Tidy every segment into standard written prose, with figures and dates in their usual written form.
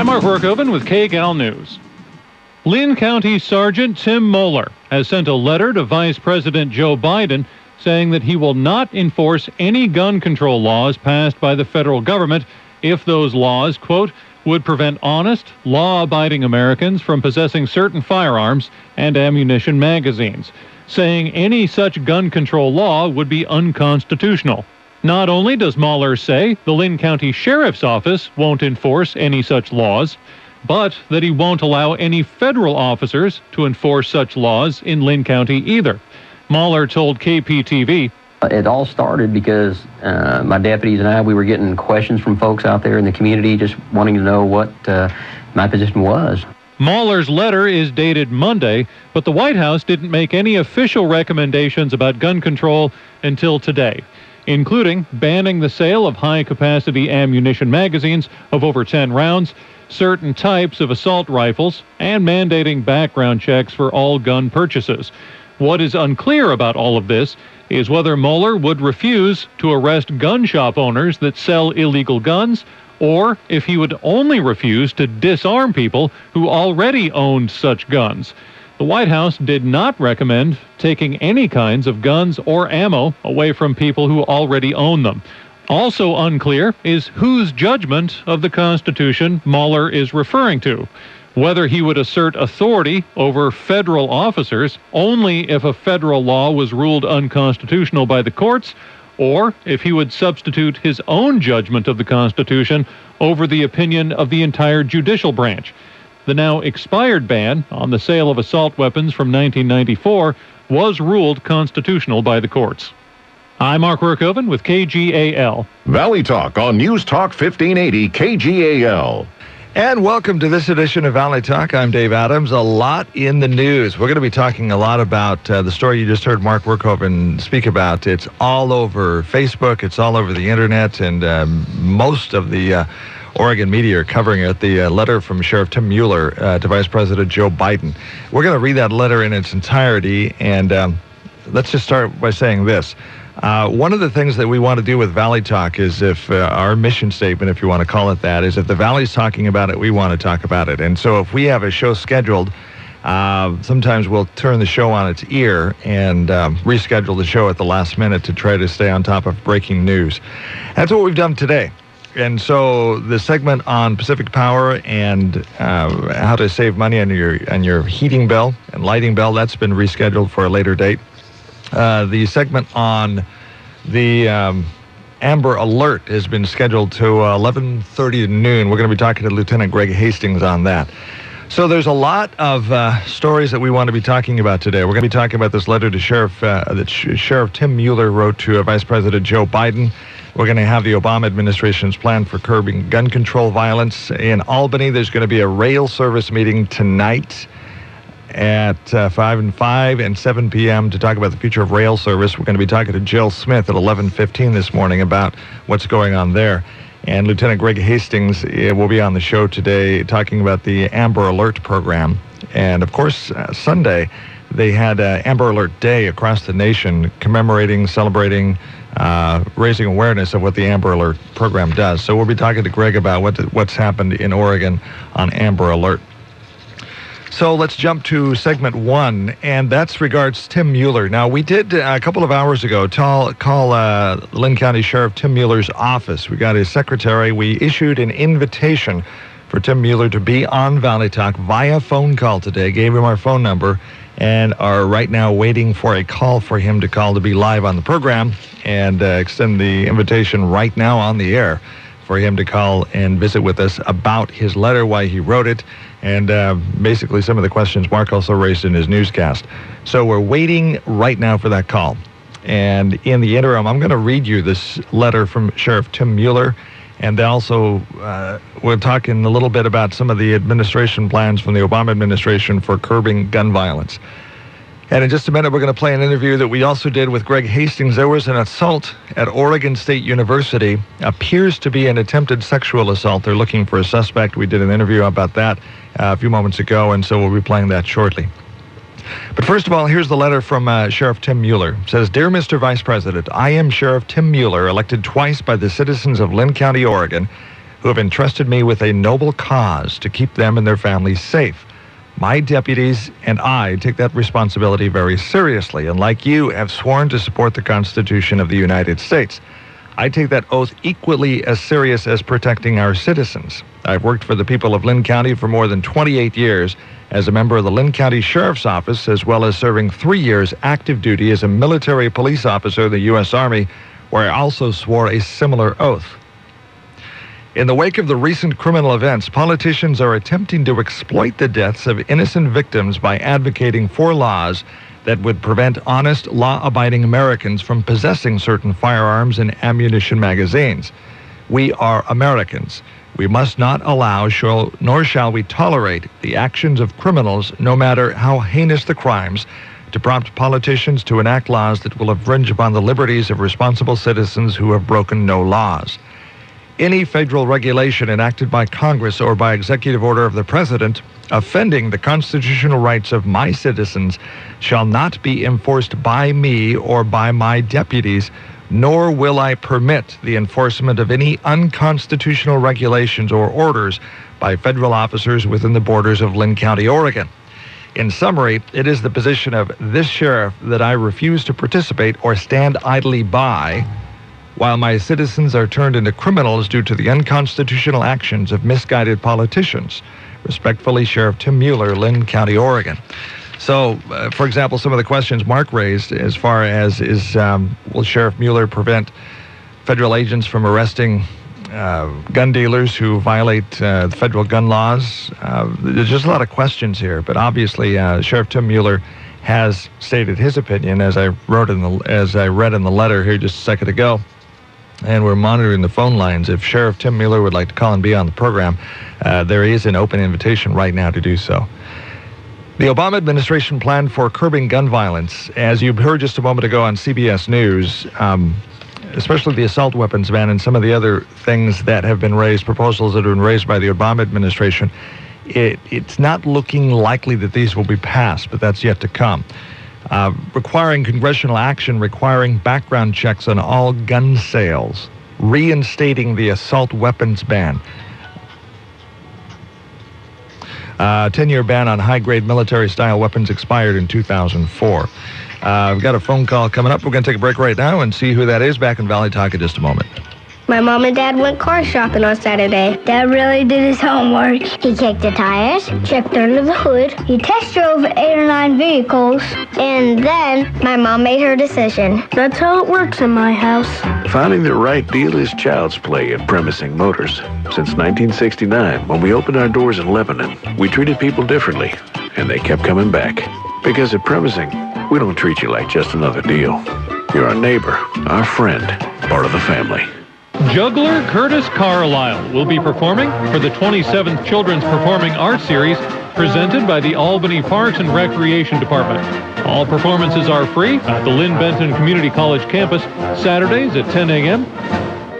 I'm Mark Workoven with KGAL News. Linn County Sergeant Tim Mueller has sent a letter to Vice President Joe Biden saying that he will not enforce any gun control laws passed by the federal government if those laws, quote, would prevent honest, law-abiding Americans from possessing certain firearms and ammunition magazines, saying any such gun control law would be unconstitutional. Not only does Mueller say the Linn County Sheriff's Office won't enforce any such laws, but that he won't allow any federal officers to enforce such laws in Linn County either. Mueller told KPTV, it all started because my deputies and I, we were getting questions from folks out there in the community just wanting to know what my position was. Mueller's letter is dated Monday, but the White House didn't make any official recommendations about gun control until today, including banning the sale of high-capacity ammunition magazines of over 10 rounds, certain types of assault rifles, and mandating background checks for all gun purchases. What is unclear about all of this is whether Mueller would refuse to arrest gun shop owners that sell illegal guns, or if he would only refuse to disarm people who already owned such guns. The White House did not recommend taking any kinds of guns or ammo away from people who already own them. Also unclear is whose judgment of the Constitution Mueller is referring to, whether he would assert authority over federal officers only if a federal law was ruled unconstitutional by the courts, or if he would substitute his own judgment of the Constitution over the opinion of the entire judicial branch. The now expired ban on the sale of assault weapons from 1994 was ruled constitutional by the courts. I'm Mark Workoven with KGAL. Valley Talk on News Talk 1580 KGAL. And welcome to this edition of Valley Talk. I'm Dave Adams. A lot in the news. We're going to be talking a lot about the story you just heard Mark Workoven speak about. It's all over Facebook. It's all over the internet. And most of the Oregon media are covering it. The letter from Sheriff Tim Mueller to Vice President Joe Biden. We're going to read that letter in its entirety. And let's just start by saying this. One of the things that we want to do with Valley Talk is if our mission statement, if you want to call it that, is if the Valley's talking about it, we want to talk about it. And so if we have a show scheduled, sometimes we'll turn the show on its ear and reschedule the show at the last minute to try to stay on top of breaking news. That's what we've done today. And so the segment on Pacific Power and how to save money on your heating bill and lighting bill, that's been rescheduled for a later date. The segment on the Amber Alert has been scheduled to 11:30 to noon. We're going to be talking to Lieutenant Greg Hastings on that. So there's a lot of stories that we want to be talking about today. We're going to be talking about this letter to Sheriff Tim Mueller wrote to Vice President Joe Biden. We're going to have the Obama administration's plan for curbing gun control violence. In Albany, there's going to be a rail service meeting tonight at 5 and 7 p.m. to talk about the future of rail service. We're going to be talking to Jill Smith at 11:15 this morning about what's going on there. And Lieutenant Greg Hastings will be on the show today talking about the Amber Alert program. And, of course, Sunday, they had Amber Alert Day across the nation commemorating, celebrating, raising awareness of what the Amber Alert program does. So we'll be talking to Greg about what's happened in Oregon on Amber Alert. So let's jump to segment one, and that's regards Tim Mueller. Now, we did a couple of hours ago call Linn County Sheriff Tim Mueller's office. We got his secretary. We issued an invitation for Tim Mueller to be on Valley Talk via phone call today, gave him our phone number, and are right now waiting for a call for him to call to be live on the program, and extend the invitation right now on the air for him to call and visit with us about his letter, why he wrote it, and basically some of the questions Mark also raised in his newscast. So we're waiting right now for that call. And in the interim, I'm going to read you this letter from Sheriff Tim Mueller, and also we're talking a little bit about some of the administration plans from the Obama administration for curbing gun violence. And in just a minute, we're going to play an interview that we also did with Greg Hastings. There was an assault at Oregon State University. Appears to be an attempted sexual assault. They're looking for a suspect. We did an interview about that a few moments ago, and so we'll be playing that shortly. But first of all, here's the letter from Sheriff Tim Mueller. It says, Dear Mr. Vice President, I am Sheriff Tim Mueller, elected twice by the citizens of Linn County, Oregon, who have entrusted me with a noble cause to keep them and their families safe. My deputies and I take that responsibility very seriously, and like you, have sworn to support the Constitution of the United States. I take that oath equally as serious as protecting our citizens. I've worked for the people of Linn County for more than 28 years as a member of the Linn County Sheriff's Office, as well as serving 3 years active duty as a military police officer in the U.S. Army, where I also swore a similar oath. In the wake of the recent criminal events, politicians are attempting to exploit the deaths of innocent victims by advocating for laws that would prevent honest, law-abiding Americans from possessing certain firearms and ammunition magazines. We are Americans. We must not allow, nor shall we tolerate the actions of criminals, no matter how heinous the crimes, to prompt politicians to enact laws that will infringe upon the liberties of responsible citizens who have broken no laws. Any federal regulation enacted by Congress or by executive order of the President offending the constitutional rights of my citizens shall not be enforced by me or by my deputies, nor will I permit the enforcement of any unconstitutional regulations or orders by federal officers within the borders of Linn County, Oregon. In summary, it is the position of this sheriff that I refuse to participate or stand idly by while my citizens are turned into criminals due to the unconstitutional actions of misguided politicians. Respectfully, Sheriff Tim Mueller, Linn County, Oregon. So, for example, some of the questions Mark raised as far as will Sheriff Mueller prevent federal agents from arresting gun dealers who violate the federal gun laws? There's just a lot of questions here, but obviously Sheriff Tim Mueller has stated his opinion, as I read in the letter here just a second ago. And we're monitoring the phone lines. If Sheriff Tim Mueller would like to call and be on the program, there is an open invitation right now to do so. The Obama administration plan for curbing gun violence, as you heard just a moment ago on CBS News, especially the assault weapons ban and some of the other things that have been raised, proposals that have been raised by the Obama administration, it's not looking likely that these will be passed, but that's yet to come. Requiring congressional action, requiring background checks on all gun sales, reinstating the assault weapons ban, 10-year ban on high-grade military-style weapons expired in 2004. We've got a phone call coming up. We're going to take a break right now and see who that is. Back in Valley Talk in just a moment. My mom and dad went car shopping on Saturday. Dad really did his homework. He kicked the tires, checked under the hood, he test drove 8 or 9 vehicles, and then my mom made her decision. That's how it works in my house. Finding the right deal is child's play at Premising Motors. Since 1969, when we opened our doors in Lebanon, we treated people differently, and they kept coming back. Because at Premising, we don't treat you like just another deal. You're our neighbor, our friend, part of the family. Juggler Curtis Carlisle will be performing for the 27th Children's Performing Arts Series presented by the Albany Parks and Recreation Department. All performances are free at the Linn Benton Community College campus, Saturdays at 10 a.m.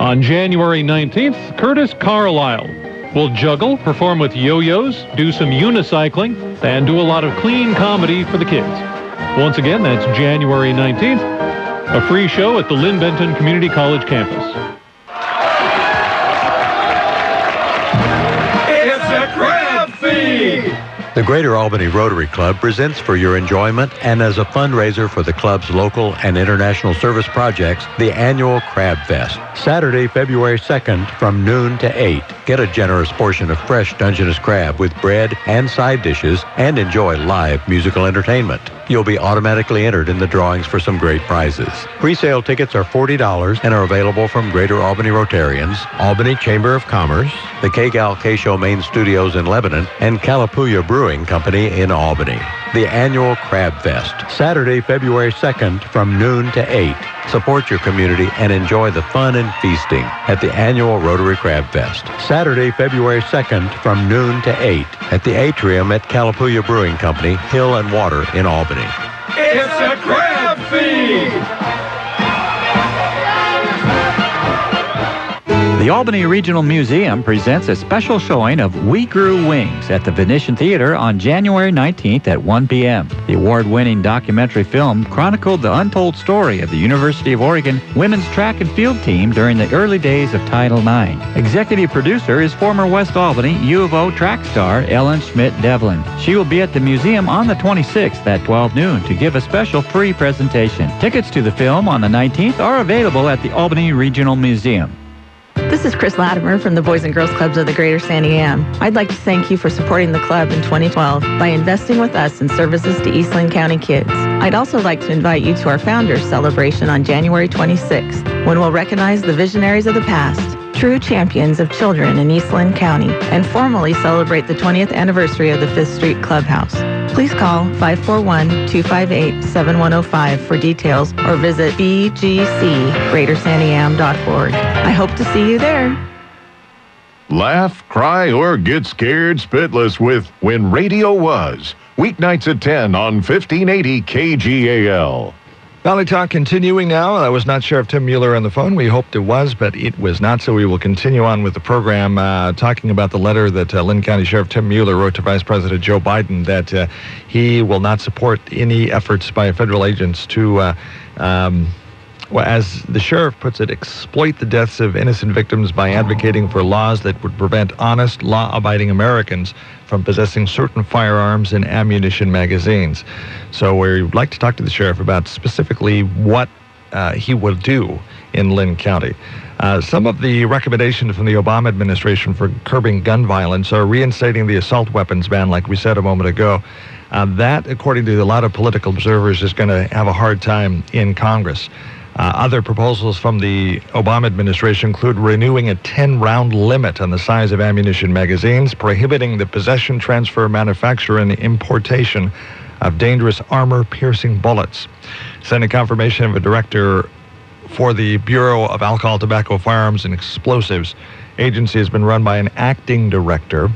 On January 19th, Curtis Carlisle will juggle, perform with yo-yos, do some unicycling, and do a lot of clean comedy for the kids. Once again, that's January 19th, a free show at the Linn Benton Community College campus. The Greater Albany Rotary Club presents for your enjoyment and as a fundraiser for the club's local and international service projects, the annual Crab Fest. Saturday, February 2nd from noon to 8. Get a generous portion of fresh Dungeness crab with bread and side dishes and enjoy live musical entertainment. You'll be automatically entered in the drawings for some great prizes. Pre-sale tickets are $40 and are available from Greater Albany Rotarians, Albany Chamber of Commerce, the KGAL K-Show Main Studios in Lebanon, and Calapooya Brewing Company in Albany. The annual Crab Fest, Saturday, February 2nd from noon to 8. Support your community and enjoy the fun and feasting at the annual Rotary Crab Fest. Saturday, February 2nd from noon to 8 at the atrium at Calapooya Brewing Company, Hill and Water in Albany. It's a crab feed! The Albany Regional Museum presents a special showing of We Grew Wings at the Venetian Theater on January 19th at 1 p.m. The award-winning documentary film chronicled the untold story of the University of Oregon women's track and field team during the early days of Title IX. Executive producer is former West Albany U of O track star Ellen Schmidt-Devlin. She will be at the museum on the 26th at 12 noon to give a special free presentation. Tickets to the film on the 19th are available at the Albany Regional Museum. This is Chris Latimer from the Boys and Girls Clubs of the Greater San Am. I'd like to thank you for supporting the club in 2012 by investing with us in services to East Linn County kids. I'd also like to invite you to our Founders Celebration on January 26th, when we'll recognize the visionaries of the past, true champions of children in East Linn County, and formally celebrate the 20th anniversary of the 5th Street Clubhouse. Please call 541-258-7105 for details or visit bgcgreatersanam.org. I hope to see you there. Laugh, cry, or get scared spitless with When Radio Was. Weeknights at 10 on 1580 KGAL. Valley Talk continuing now. I was not Sheriff Tim Mueller on the phone. We hoped it was, but it was not, so we will continue on with the program talking about the letter that Linn County Sheriff Tim Mueller wrote to Vice President Joe Biden that he will not support any efforts by federal agents to, as the sheriff puts it, exploit the deaths of innocent victims by advocating for laws that would prevent honest, law-abiding Americans from possessing certain firearms and ammunition magazines. So we'd like to talk to the sheriff about specifically what he will do in Linn County. Some of the recommendations from the Obama administration for curbing gun violence are reinstating the assault weapons ban, like we said a moment ago. That, according to a lot of political observers, is going to have a hard time in Congress. Other proposals from the Obama administration include renewing a 10-round limit on the size of ammunition magazines, prohibiting the possession, transfer, manufacture, and importation of dangerous armor-piercing bullets, sending confirmation of a director for the Bureau of Alcohol, Tobacco, Firearms, and Explosives. Agency has been run by an acting director,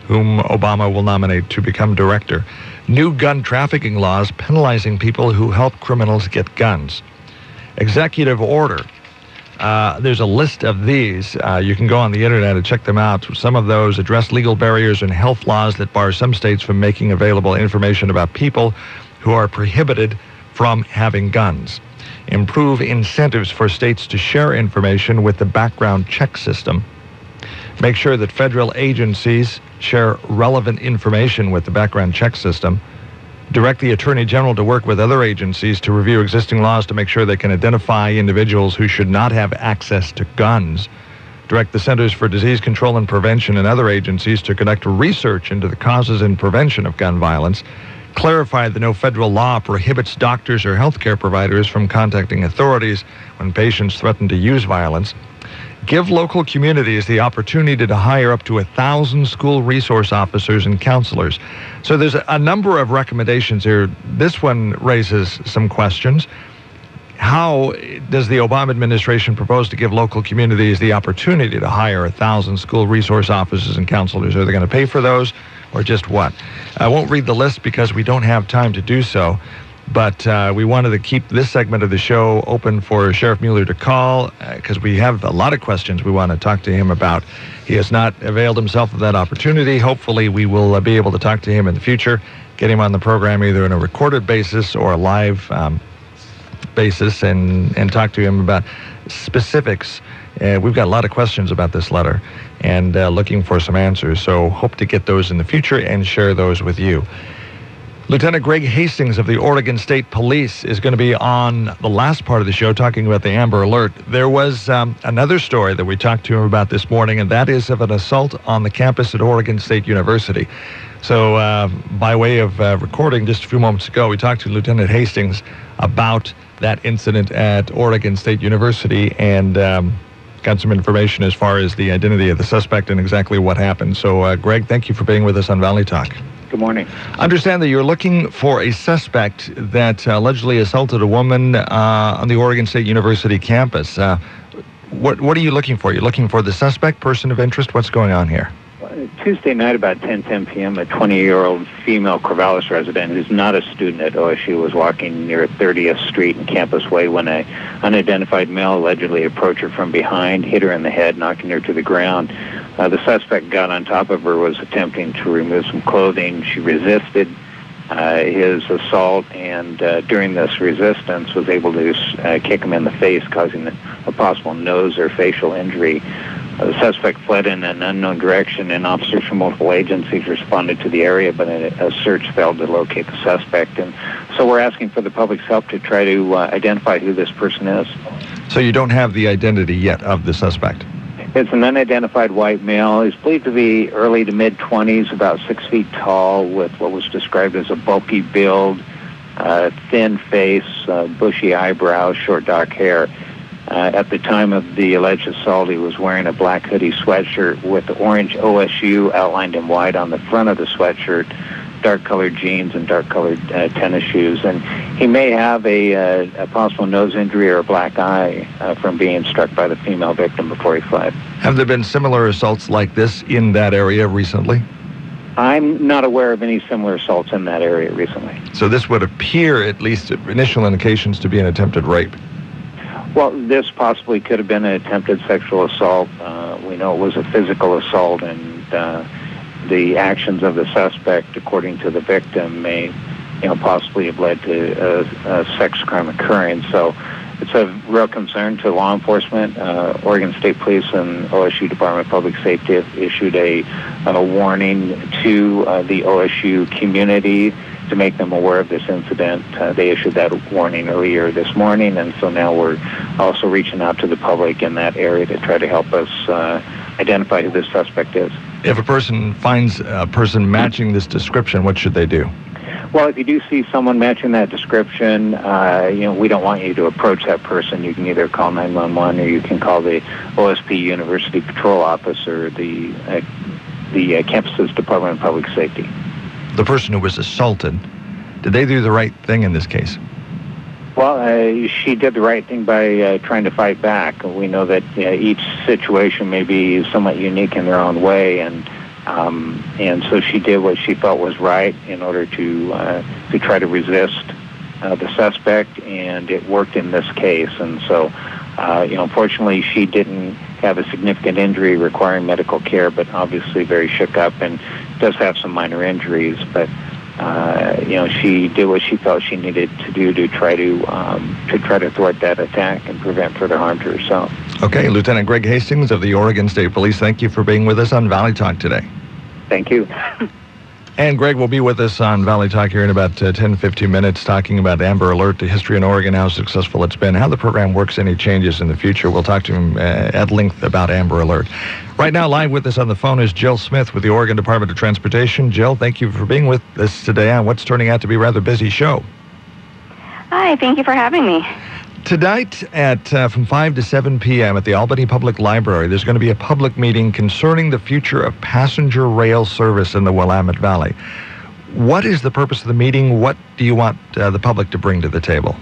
whom Obama will nominate to become director. New gun trafficking laws penalizing people who help criminals get guns. Executive order. There's a list of these. You can go on the internet and check them out. Some of those address legal barriers and health laws that bar some states from making available information about people who are prohibited from having guns. Improve incentives for states to share information with the background check system. Make sure that federal agencies share relevant information with the background check system. Direct the Attorney General to work with other agencies to review existing laws to make sure they can identify individuals who should not have access to guns. Direct the Centers for Disease Control and Prevention and other agencies to conduct research into the causes and prevention of gun violence. Clarify that no federal law prohibits doctors or healthcare providers from contacting authorities when patients threaten to use violence. Give local communities the opportunity to hire up to 1,000 school resource officers and counselors. So there's a number of recommendations here. This one raises some questions. How does the Obama administration propose to give local communities the opportunity to hire 1,000 school resource officers and counselors? Are they going to pay for those, or just what? I won't read the list because we don't have time to do so. But we wanted to keep this segment of the show open for Sheriff Mueller to call because we have a lot of questions we want to talk to him about. He has not availed himself of that opportunity. Hopefully, we will be able to talk to him in the future, get him on the program either on a recorded basis or a live basis and talk to him about specifics. We've got a lot of questions about this letter and looking for some answers. So hope to get those in the future and share those with you. Lieutenant Greg Hastings of the Oregon State Police is going to be on the last part of the show talking about the Amber Alert. There was another story that we talked to him about this morning, and that is of an assault on the campus at Oregon State University. So by way of recording just a few moments ago, we talked to Lieutenant Hastings about that incident at Oregon State University and got some information as far as the identity of the suspect and exactly what happened. So Greg, thank you for being with us on Valley Talk. Good morning. Understand that you're looking for a suspect that allegedly assaulted a woman on the Oregon State University campus. What are you looking for? You're looking for the suspect, person of interest? What's going on here? Tuesday night about 10 p.m., a 20-year-old female Corvallis resident who's not a student at OSU was walking near 30th Street and Campus Way when an unidentified male allegedly approached her from behind, hit her in the head, knocking her to the ground. The suspect got on top of her, was attempting to remove some clothing. She resisted his assault, and during this resistance was able to kick him in the face, causing a possible nose or facial injury. The suspect fled in an unknown direction, and officers from multiple agencies responded to the area, but a search failed to locate the suspect. And so we're asking for the public's help to try to identify who this person is. So you don't have the identity yet of the suspect? It's an unidentified white male. He's believed to be early to mid-20s, about 6 feet tall, with what was described as a bulky build, thin face, bushy eyebrows, short dark hair. At the time of the alleged assault, he was wearing a black hoodie sweatshirt with the orange OSU outlined in white on the front of the sweatshirt, dark-colored jeans, and dark-colored tennis shoes. And he may have a possible nose injury or a black eye from being struck by the female victim before he fled. Have there been similar assaults like this in that area recently? I'm not aware of any similar assaults in that area recently. So this would appear, at least initial indications, to be an attempted rape. Well, this possibly could have been an attempted sexual assault. We know it was a physical assault, and the actions of the suspect, according to the victim, may, possibly have led to a sex crime occurring. So it's a real concern to law enforcement. Oregon State Police and OSU Department of Public Safety have issued a warning to the OSU community to make them aware of this incident. They issued that warning earlier this morning, and so now we're also reaching out to the public in that area to try to help us identify who this suspect is. If a person finds a person matching this description, what should they do? Well, if you do see someone matching that description, we don't want you to approach that person. You can either call 911 or you can call the OSP University Patrol Office or the campus's Department of Public Safety. The person who was assaulted, did they do the right thing in this case? Well, she did the right thing by trying to fight back. We know that each situation may be somewhat unique in their own way, and so she did what she felt was right in order to try to resist the suspect, and it worked in this case. And so, unfortunately, she didn't have a significant injury requiring medical care, but obviously very shook up and does have some minor injuries. But she did what she felt she needed to do to try to thwart that attack and prevent further harm to herself. Okay, Lieutenant Greg Hastings of the Oregon State Police, thank you for being with us on Valley Talk today. Thank you. And Greg will be with us on Valley Talk here in about 10-15 minutes, talking about Amber Alert, the history in Oregon, how successful it's been, how the program works, any changes in the future. We'll talk to him at length about Amber Alert. Right now, live with us on the phone is Jill Smith with the Oregon Department of Transportation. Jill, thank you for being with us today on what's turning out to be a rather busy show. Hi, thank you for having me. Tonight at from 5 to 7 p.m. at the Albany Public Library, there's going to be a public meeting concerning the future of passenger rail service in the Willamette Valley. What is the purpose of the meeting? What do you want the public to bring to the table?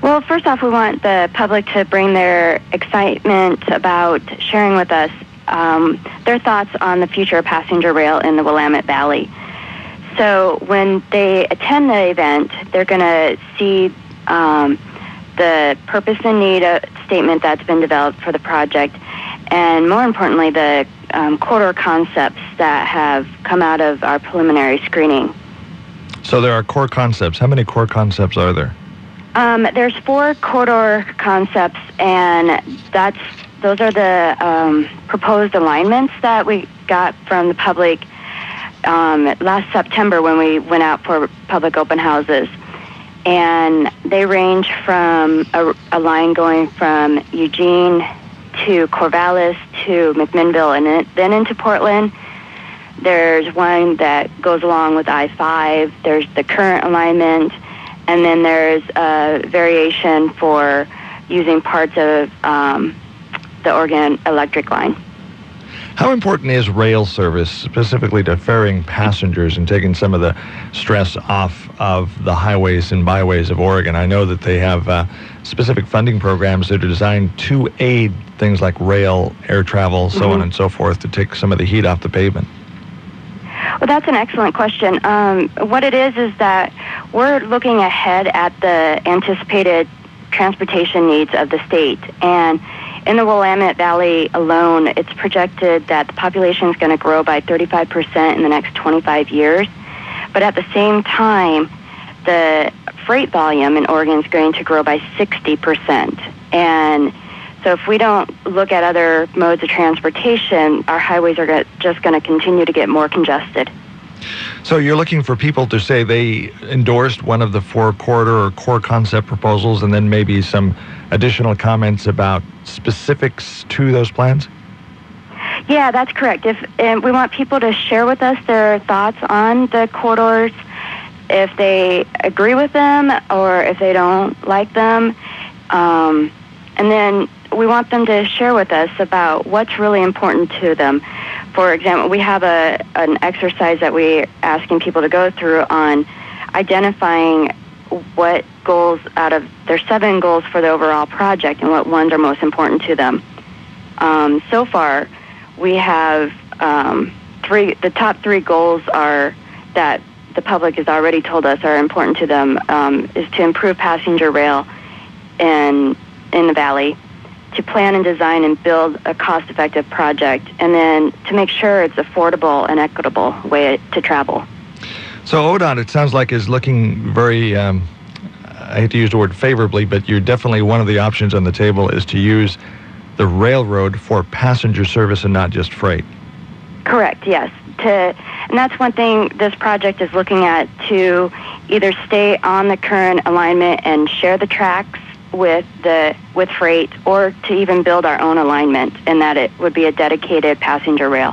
Well, first off, we want the public to bring their excitement about sharing with us their thoughts on the future of passenger rail in the Willamette Valley. So when they attend the event, they're going to see the purpose and need statement that's been developed for the project, and more importantly, the corridor concepts that have come out of our preliminary screening. So there are core concepts. How many core concepts are there? There's 4 corridor concepts, and those are the proposed alignments that we got from the public last September when we went out for public open houses. And they range from a line going from Eugene to Corvallis to McMinnville and then into Portland. There's one that goes along with I-5. There's the current alignment. And then there's a variation for using parts of the Oregon Electric line. How important is rail service, specifically to ferrying passengers and taking some of the stress off of the highways and byways of Oregon? I know that they have specific funding programs that are designed to aid things like rail, air travel, so on and so forth, to take some of the heat off the pavement. Well, that's an excellent question. What it is that we're looking ahead at the anticipated transportation needs of the state. And in the Willamette Valley alone, it's projected that the population is going to grow by 35% in the next 25 years. But at the same time, the freight volume in Oregon is going to grow by 60%. And so if we don't look at other modes of transportation, our highways are just going to continue to get more congested. So you're looking for people to say they endorsed one of the 4 corridor or core concept proposals, and then maybe some additional comments about specifics to those plans? Yeah, that's correct. And we want people to share with us their thoughts on the corridors, if they agree with them or if they don't like them. And then we want them to share with us about what's really important to them. For example, we have an exercise that we're asking people to go through on identifying what goals out of their 7 goals for the overall project and what ones are most important to them. So far, we have the top 3 goals are that the public has already told us are important to them is to improve passenger rail in the valley, to plan and design and build a cost-effective project, and then to make sure it's affordable and equitable way to travel. So ODOT, it sounds like, is looking very, I hate to use the word favorably, but you're definitely one of the options on the table is to use the railroad for passenger service and not just freight. Correct, yes. And that's one thing this project is looking at, to either stay on the current alignment and share the tracks with freight, or to even build our own alignment, and that it would be a dedicated passenger rail.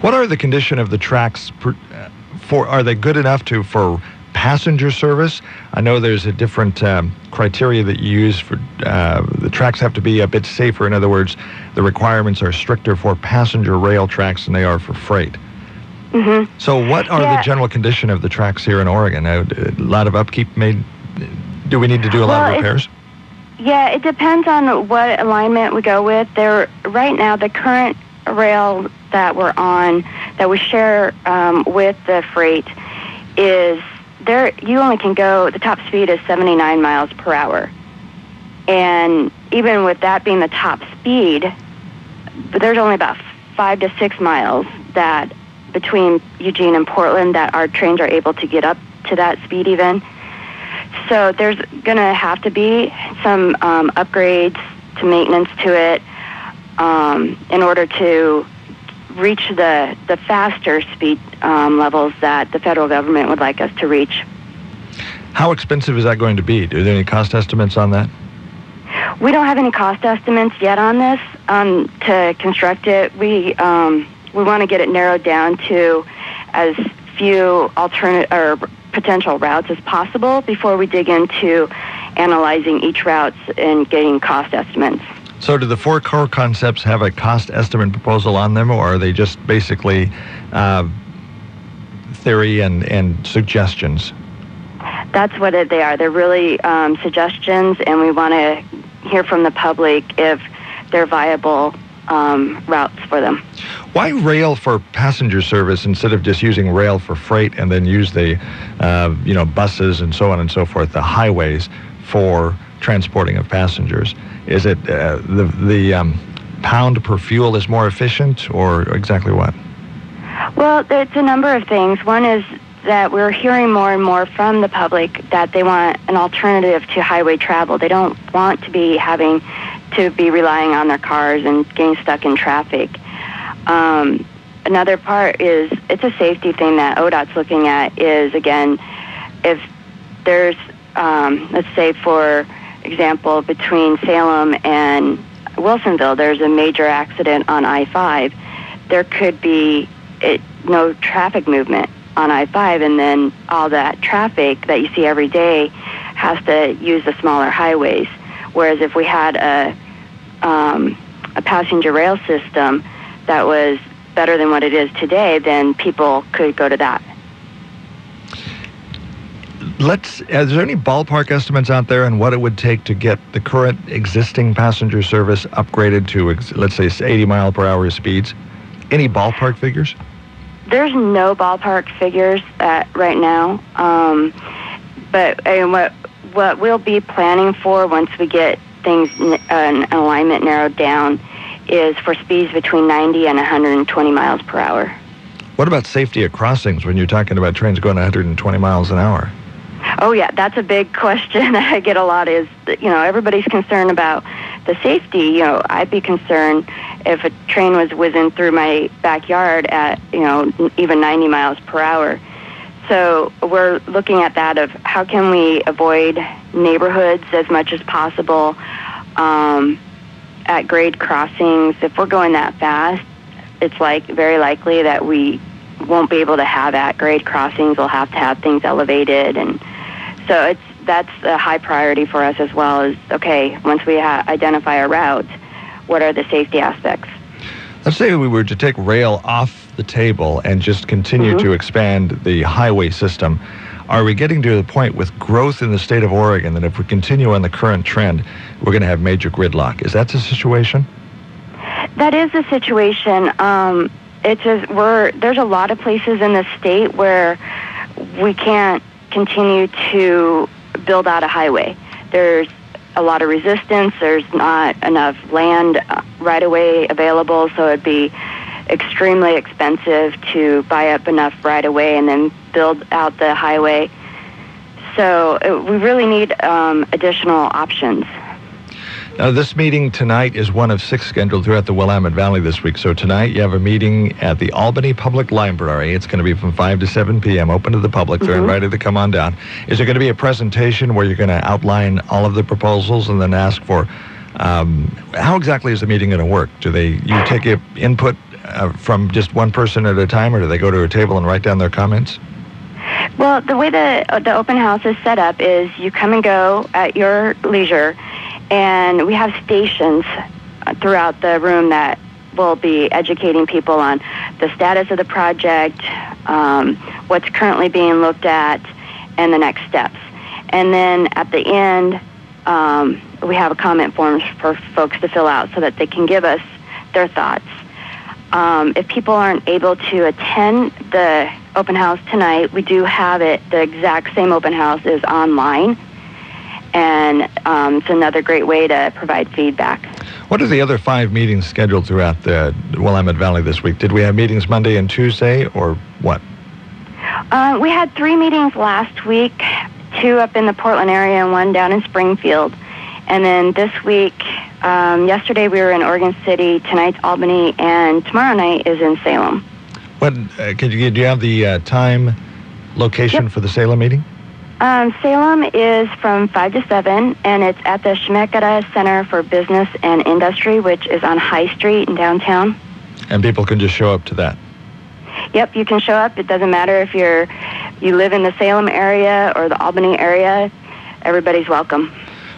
What are the condition of the tracks are they good enough for passenger service? I know there's a different criteria that you use for the tracks have to be a bit safer. In other words, the requirements are stricter for passenger rail tracks than they are for freight. Mm-hmm. So what are the general condition of the tracks here in Oregon? A lot of upkeep made. Do we need to do a lot of repairs? Yeah, it depends on what alignment we go with. Right now, the current rail that we're on, that we share with the freight, is there. You only can go, the top speed is 79 miles per hour. And even with that being the top speed, there's only about 5 to 6 miles that between Eugene and Portland that our trains are able to get up to that speed even. So there's going to have to be some upgrades to maintenance to it in order to reach the faster speed levels that the federal government would like us to reach. How expensive is that going to be? Are there any cost estimates on that? We don't have any cost estimates yet on this to construct it. We want to get it narrowed down to as few alternate or potential routes as possible before we dig into analyzing each route and getting cost estimates. So do the 4 core concepts have a cost estimate proposal on them, or are they just basically theory and suggestions? That's what they are. They're really suggestions, and we want to hear from the public if they're viable routes for them. Why rail for passenger service instead of just using rail for freight and then use the buses and so on and so forth, the highways, for transporting of passengers? Is it the pound per fuel is more efficient, or exactly what? Well, it's a number of things. One is that we're hearing more and more from the public that they want an alternative to highway travel. They don't want to be having to be relying on their cars and getting stuck in traffic. Another part is it's a safety thing that ODOT's looking at is, again, if there's, let's say, for example, between Salem and Wilsonville, there's a major accident on I-5, there could be no traffic movement on I-5, and then all that traffic that you see every day has to use the smaller highways. Whereas if we had a passenger rail system that was better than what it is today, then people could go to that. Is there any ballpark estimates out there on what it would take to get the current existing passenger service upgraded to, let's say, 80 mile per hour speeds? Any ballpark figures? There's no ballpark figures right now. But what we'll be planning for once we get things in alignment narrowed down is for speeds between 90 and 120 miles per hour. What about safety at crossings when you're talking about trains going 120 miles an hour? Oh, yeah, that's a big question that I get a lot is, everybody's concerned about the safety. I'd be concerned if a train was whizzing through my backyard at, even 90 miles per hour. So we're looking at that of how can we avoid neighborhoods as much as possible at grade crossings. If we're going that fast, it's very likely that we won't be able to have at grade crossings. We'll have to have things elevated, and so that's a high priority for us as well. Is okay, once we identify a route, what are the safety aspects? Let's say we were to take rail off the table and just continue to expand the highway system. Are we getting to the point with growth in the state of Oregon that if we continue on the current trend, we're going to have major gridlock? Is that the situation? That is the situation. There's a lot of places in the state where we can't continue to build out a highway. There's a lot of resistance. There's not enough land right away available, so it'd be extremely expensive to buy up enough right away and then build out the highway. So we really need additional options. Now, this meeting tonight is one of 6 scheduled throughout the Willamette Valley this week. So tonight you have a meeting at the Albany Public Library. It's going to be from 5 to 7 p.m., open to the public. They're invited to come on down. Is there going to be a presentation where you're going to outline all of the proposals and then ask for, how exactly is the meeting going to work? You take input from just one person at a time, or do they go to a table and write down their comments? Well, the way the open house is set up is you come and go at your leisure, and we have stations throughout the room that will be educating people on the status of the project, what's currently being looked at, and the next steps. And then at the end, we have a comment form for folks to fill out so that they can give us their thoughts. If people aren't able to attend the open house tonight, we do have it. The exact same open house is online. And it's another great way to provide feedback. What are the other 5 meetings scheduled throughout the Willamette Valley this week? Did we have meetings Monday and Tuesday, or what? We had 3 meetings last week, 2 up in the Portland area and 1 down in Springfield. And then this week, yesterday we were in Oregon City, tonight's Albany, and tomorrow night is in Salem. Do you have the time, location for the Salem meeting? Salem is from 5 to 7, and it's at the Shemeketa Center for Business and Industry, which is on High Street in downtown. And people can just show up to that? Yep, you can show up. It doesn't matter if you live in the Salem area or the Albany area. Everybody's welcome.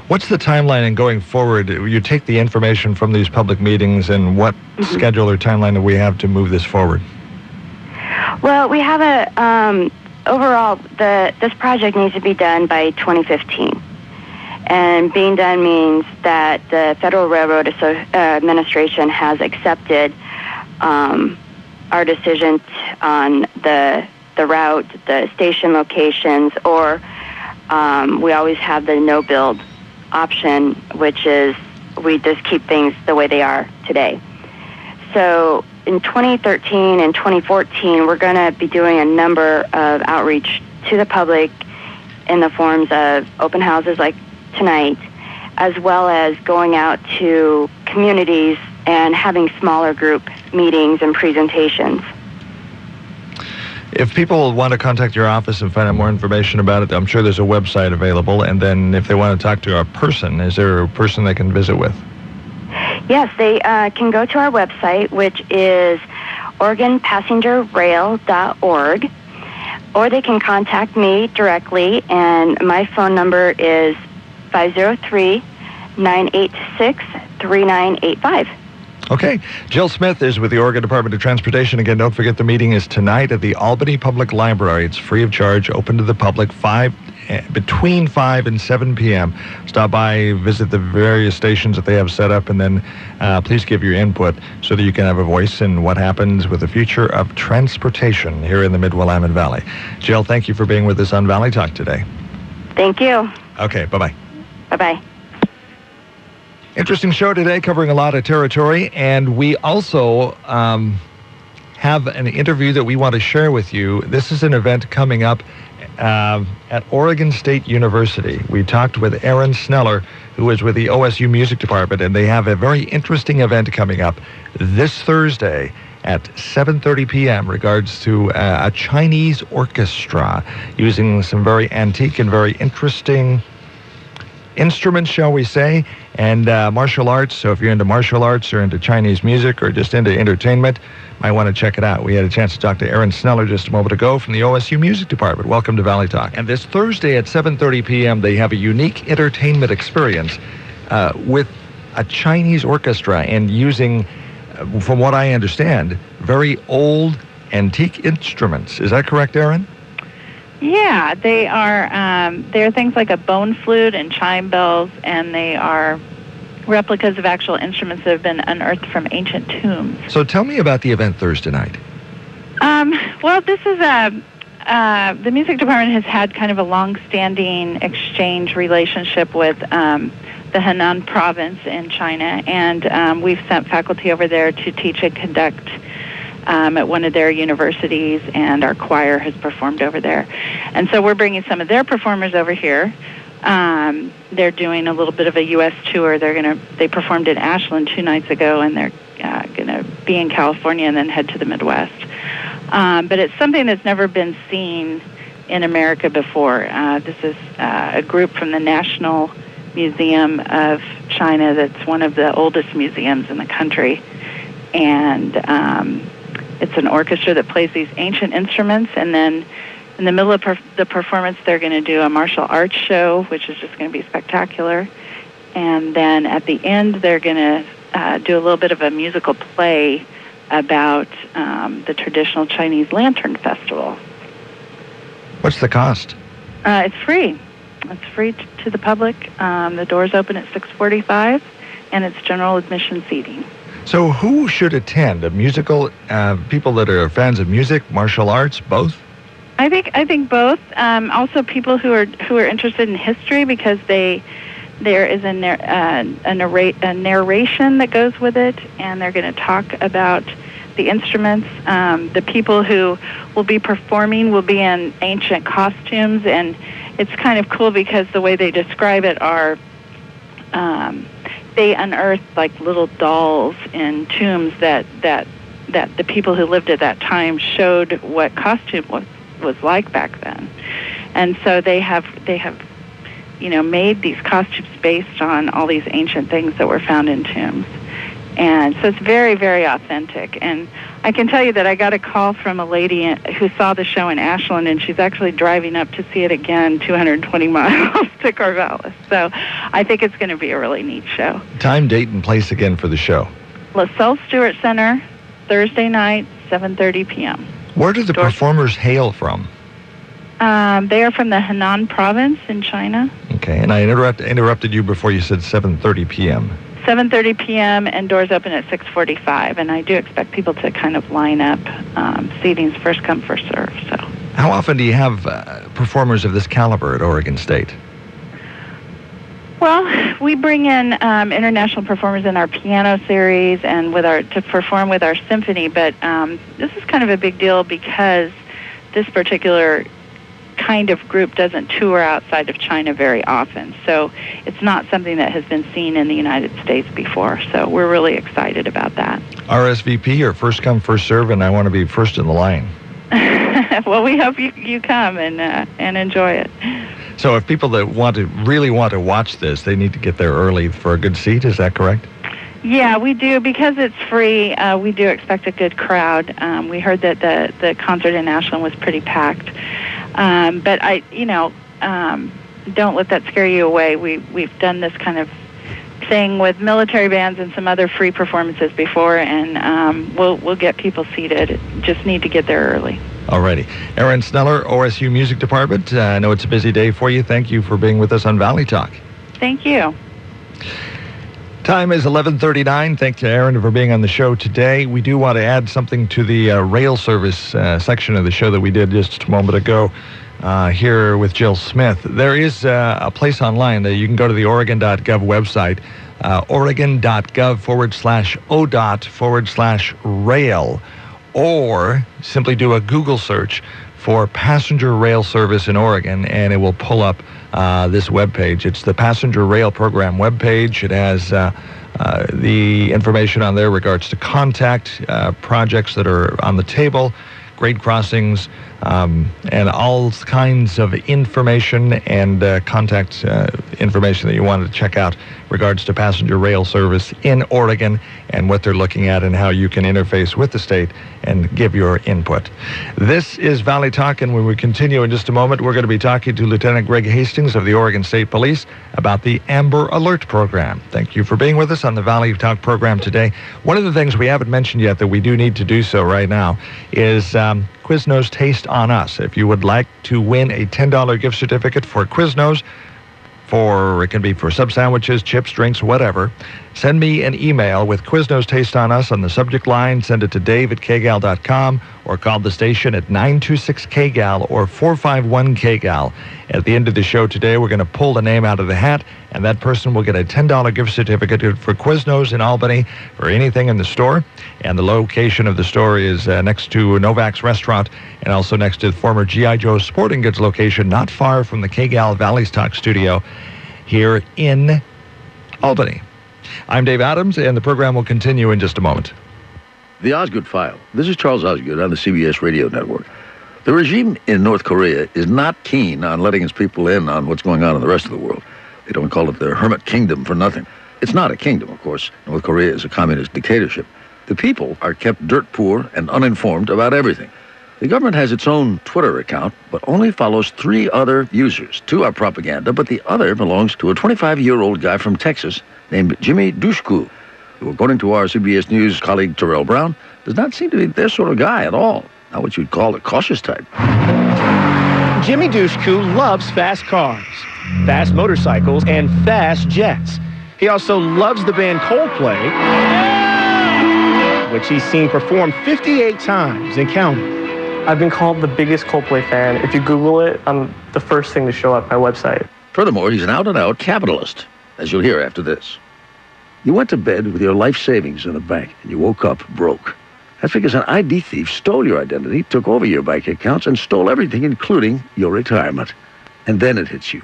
What's the timeline in going forward? You take the information from these public meetings, and what schedule or timeline do we have to move this forward? Well, we have overall, this project needs to be done by 2015. And being done means that the Federal Railroad Administration has accepted our decision on the route, the station locations, or we always have the no-build option, which is we just keep things the way they are today. So in 2013 and 2014, we're going to be doing a number of outreach to the public in the forms of open houses like tonight, as well as going out to communities and having smaller group meetings and presentations. If people want to contact your office and find out more information about it, I'm sure there's a website available. And then if they want to talk to a person, is there a person they can visit with? Yes, they can go to our website, which is OregonPassengerRail.org, or they can contact me directly, and my phone number is 503-986-3985. Okay. Jill Smith is with the Oregon Department of Transportation. Again, don't forget the meeting is tonight at the Albany Public Library. It's free of charge, open to the public, between 5 and 7 p.m. Stop by, visit the various stations that they have set up, and then please give your input so that you can have a voice in what happens with the future of transportation here in the Mid-Willamette Valley. Jill, thank you for being with us on Valley Talk today. Thank you. Okay, bye-bye. Bye-bye. Interesting show today, covering a lot of territory, and we also have an interview that we want to share with you. This is an event coming up at Oregon State University. We talked with Aaron Sneller, who is with the OSU Music Department, and they have a very interesting event coming up this Thursday at 7:30 p.m. regards to a Chinese orchestra using some very antique and very interesting instruments, shall we say, and martial arts. So if you're into martial arts or into Chinese music or just into entertainment, might want to check it out. We had a chance to talk to Aaron Sneller just a moment ago from the OSU Music Department. Welcome to Valley Talk. And this Thursday at 7:30 p.m., they have a unique entertainment experience with a Chinese orchestra and using, from what I understand, very old antique instruments. Is that correct, Aaron? Yeah, they are. They're things like a bone flute and chime bells, and they are replicas of actual instruments that have been unearthed from ancient tombs. So tell me about the event Thursday night. Well, this is the music department has had kind of a long-standing exchange relationship with the Henan province in China, and we've sent faculty over there to teach and conduct at one of their universities, and our choir has performed over there. And so we're bringing some of their performers over here. They're doing a little bit of a U.S. tour. They performed in Ashland 2 nights ago, and they're going to be in California and then head to the Midwest. But it's something that's never been seen in America before. This is a group from the National Museum of China that's one of the oldest museums in the country. And it's an orchestra that plays these ancient instruments, and then in the middle of the performance, they're going to do a martial arts show, which is just going to be spectacular. And then at the end, they're going to do a little bit of a musical play about the traditional Chinese Lantern Festival. What's the cost? It's free. It's free to the public. The doors open at 6:45, and it's general admission seating. So who should attend? Musical people that are fans of music, martial arts, both? I think both. Also, people who are interested in history, because there is a narration that goes with it, and they're going to talk about the instruments. The people who will be performing will be in ancient costumes, and it's kind of cool because the way they describe it are. They unearthed like little dolls in tombs that the people who lived at that time showed what costume was like back then, and so they have made these costumes based on all these ancient things that were found in tombs, and so it's very, very authentic. And I can tell you that I got a call from a lady who saw the show in Ashland, and she's actually driving up to see it again 220 miles to Corvallis. So I think it's going to be a really neat show. Time, date, and place again for the show. LaSalle Stewart Center, Thursday night, 7:30 p.m. Where do the performers hail from? They are from the Henan province in China. Okay, and I interrupted you before you said 7:30 p.m. 7:30 p.m. and doors open at 6:45, and I do expect people to kind of line up. Seating's first come, first serve. So. How often do you have performers of this caliber at Oregon State? Well, we bring in international performers in our piano series and to perform with our symphony, but this is kind of a big deal because this particular kind of group doesn't tour outside of China very often. So it's not something that has been seen in the United States before. So we're really excited about that. RSVP or first come, first serve, and I want to be first in the line. Well, we hope you come and enjoy it. So if people that really want to watch this, they need to get there early for a good seat. Is that correct? Yeah, we do. Because it's free, we do expect a good crowd. We heard that the concert in Ashland was pretty packed. But don't let that scare you away. We've done this kind of thing with military bands and some other free performances before, and we'll get people seated. Just need to get there early. Alrighty. Aaron Sneller, OSU Music Department. I know it's a busy day for you. Thank you for being with us on Valley Talk. Thank you. Time is 11:39. Thanks to Aaron for being on the show today. We do want to add something to the rail service section of the show that we did just a moment ago here with Jill Smith. There is a place online that you can go to the Oregon.gov website, Oregon.gov/ODOT/rail, or simply do a Google search for passenger rail service in Oregon, and it will pull up this webpage. It's the Passenger Rail Program webpage. It has the information on there regards to contact, projects that are on the table, grade crossings, and all kinds of information and contact information that you wanted to check out regards to passenger rail service in Oregon and what they're looking at and how you can interface with the state and give your input. This is Valley Talk, and when we continue in just a moment, we're going to be talking to Lieutenant Greg Hastings of the Oregon State Police about the Amber Alert program. Thank you for being with us on the Valley Talk program today. One of the things we haven't mentioned yet that we do need to do so right now is Quiznos Taste on Us. If you would like to win a $10 gift certificate for Quiznos, it can be for sub sandwiches, chips, drinks, whatever, send me an email with Quiznos Taste on Us on the subject line. Send it to dave@kgal.com or call the station at 926-KGAL or 451-KGAL. At the end of the show today, we're going to pull the name out of the hat, and that person will get a $10 gift certificate for Quiznos in Albany for anything in the store. And the location of the store is next to Novak's Restaurant and also next to the former G.I. Joe's Sporting Goods location, not far from the KGAL Valley Talk studio here in Albany. I'm Dave Adams, and the program will continue in just a moment. The Osgood File. This is Charles Osgood on the CBS Radio Network. The regime in North Korea is not keen on letting its people in on what's going on in the rest of the world. They don't call it their hermit kingdom for nothing. It's not a kingdom, of course. North Korea is a communist dictatorship. The people are kept dirt poor and uninformed about everything. The government has its own Twitter account, but only follows 3 other users. 2 are propaganda, but the other belongs to a 25-year-old guy from Texas named Jimmy Dushku, who, according to our CBS News colleague Terrell Brown, does not seem to be their sort of guy at all. Not what you'd call a cautious type. Jimmy Dushku loves fast cars, fast motorcycles, and fast jets. He also loves the band Coldplay, which he's seen perform 58 times and counting. I've been called the biggest Coldplay fan. If you Google it, I'm the first thing to show up on my website. Furthermore, he's an out-and-out capitalist, as you'll hear after this. You went to bed with your life savings in the bank, and you woke up broke. That's because an ID thief stole your identity, took over your bank accounts, and stole everything, including your retirement. And then it hits you.